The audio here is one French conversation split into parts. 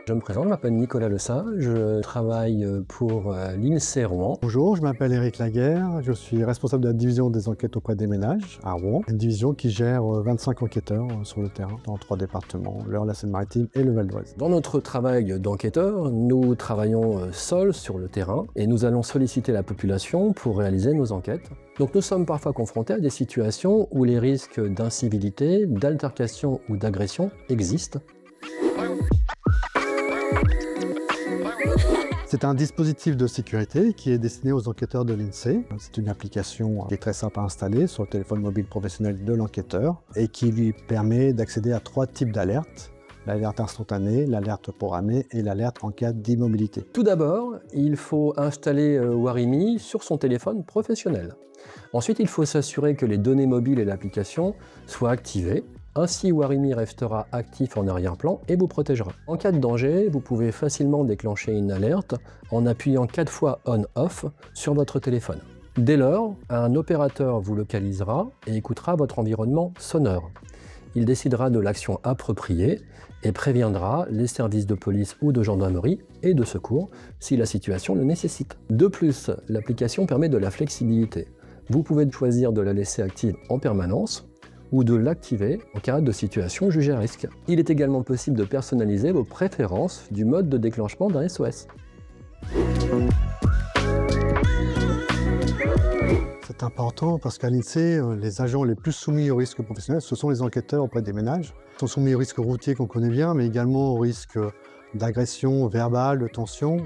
Je me présente, je m'appelle Nicolas Lessat, je travaille pour l'INSEE Rouen. Bonjour, je m'appelle Éric Laguerre, je suis responsable de la division des enquêtes auprès des ménages à Rouen, une division qui gère 25 enquêteurs sur le terrain dans 3 départements, l'Eure, la Seine-Maritime et le Val d'Oise. Dans notre travail d'enquêteur, nous travaillons seuls sur le terrain et nous allons solliciter la population pour réaliser nos enquêtes. Donc nous sommes parfois confrontés à des situations où les risques d'incivilité, d'altercation ou d'agression existent. C'est un dispositif de sécurité qui est destiné aux enquêteurs de l'INSEE. C'est une application qui est très simple à installer sur le téléphone mobile professionnel de l'enquêteur et qui lui permet d'accéder à 3 types d'alertes. L'alerte instantanée, l'alerte programmée et l'alerte en cas d'immobilité. Tout d'abord, il faut installer Warimi sur son téléphone professionnel. Ensuite, il faut s'assurer que les données mobiles et l'application soient activées. Ainsi, Warimi restera actif en arrière-plan et vous protégera. En cas de danger, vous pouvez facilement déclencher une alerte en appuyant 4 fois On/Off sur votre téléphone. Dès lors, un opérateur vous localisera et écoutera votre environnement sonore. Il décidera de l'action appropriée et préviendra les services de police ou de gendarmerie et de secours si la situation le nécessite. De plus, l'application permet de la flexibilité. Vous pouvez choisir de la laisser active en permanence ou de l'activer en cas de situation jugée à risque. Il est également possible de personnaliser vos préférences du mode de déclenchement d'un SOS. C'est important parce qu'à l'INSEE, les agents les plus soumis au risque professionnel, ce sont les enquêteurs auprès des ménages. Ils sont soumis au risque routier qu'on connaît bien, mais également au risque d'agression verbale, de tension,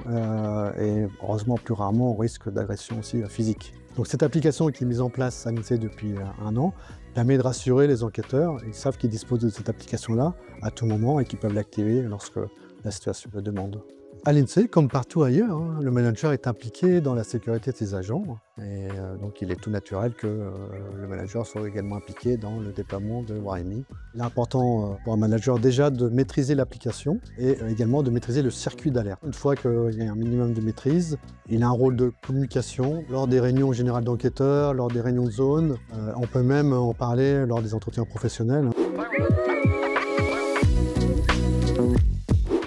et heureusement plus rarement au risque d'agression aussi physique. Donc cette application qui est mise en place à l'INSEE depuis 1 an permet de rassurer les enquêteurs. Ils savent qu'ils disposent de cette application-là à tout moment et qu'ils peuvent l'activer lorsque la situation le demande. À l'INSEE, comme partout ailleurs, le manager est impliqué dans la sécurité de ses agents et donc il est tout naturel que le manager soit également impliqué dans le déploiement de Warimi. Il est important pour un manager déjà de maîtriser l'application et également de maîtriser le circuit d'alerte. Une fois qu'il y a un minimum de maîtrise, il a un rôle de communication lors des réunions générales d'enquêteurs, lors des réunions de zone. On peut même en parler lors des entretiens professionnels.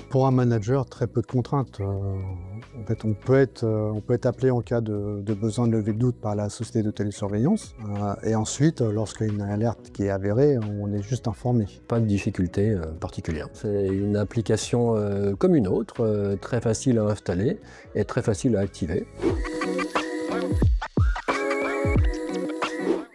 Pour un manager, très peu de contraintes. En fait, on peut être appelé en cas de besoin de lever le doute par la société de télésurveillance. Et ensuite, lorsqu'il y a une alerte qui est avérée, on est juste informé. Pas de difficulté particulière. C'est une application comme une autre, très facile à installer et très facile à activer.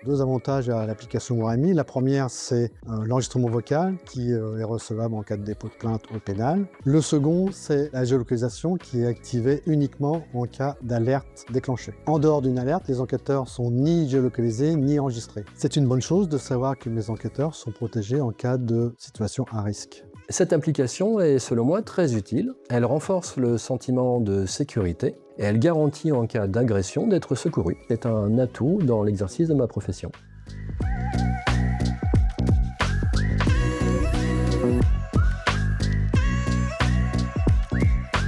2 avantages à l'application Warimi. La première, c'est l'enregistrement vocal qui est recevable en cas de dépôt de plainte au pénal. Le second, c'est la géolocalisation qui est activée uniquement en cas d'alerte déclenchée. En dehors d'une alerte, les enquêteurs sont ni géolocalisés ni enregistrés. C'est une bonne chose de savoir que les enquêteurs sont protégés en cas de situation à risque. Cette application est selon moi très utile. Elle renforce le sentiment de sécurité et elle garantit en cas d'agression d'être secouru. C'est un atout dans l'exercice de ma profession.